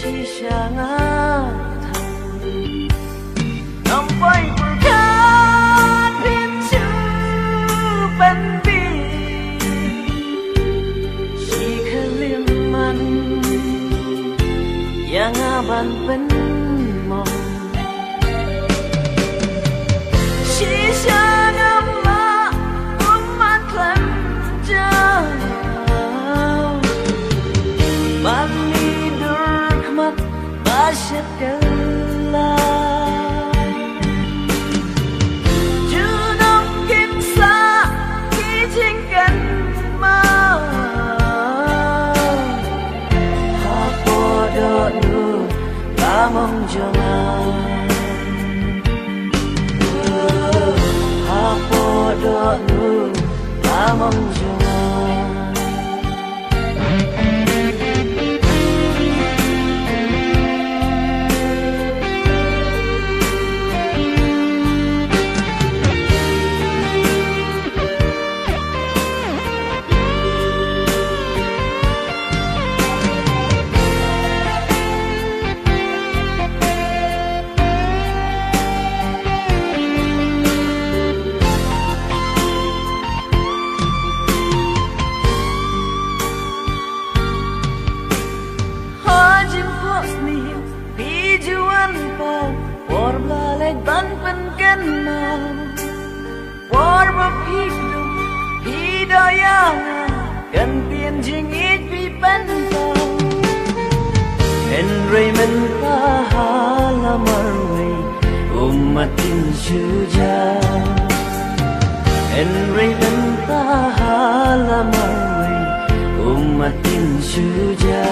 sisangatang sampai berkat pintu penbi si keliman yang aban penmong sisangatlah umat lanjang Basyatlah Junong kimsa Kijingkan mau Hapodo nu Lamong jangan Hapodo nu Lamong jangan Por balay ban penkenal Por mapido hidayana Gantian jingit pipentau Henry mentahala marway Umatin suja Henry mentahala marway Umatin suja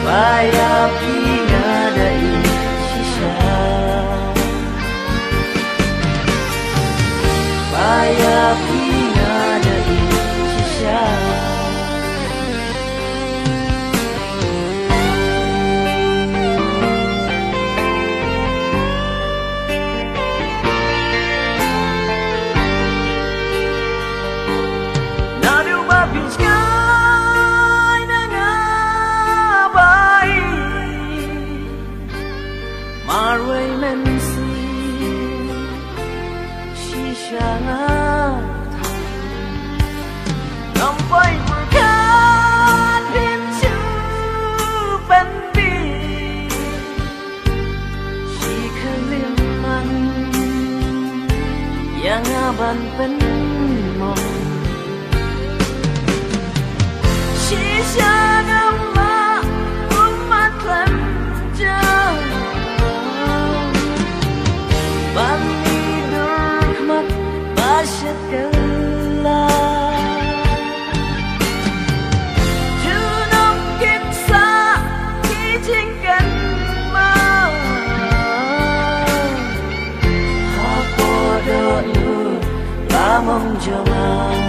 Bayar pinadai sisa Bayar pinadai sisa Nadu babisnya Marway mensi sisangatang sampai berkat pintu penbi si keliman yang aban penmong sisangatlah umat lanjang Basyatlah Junong kimsa Kijingkan mau Hapodo nu Lamong jangan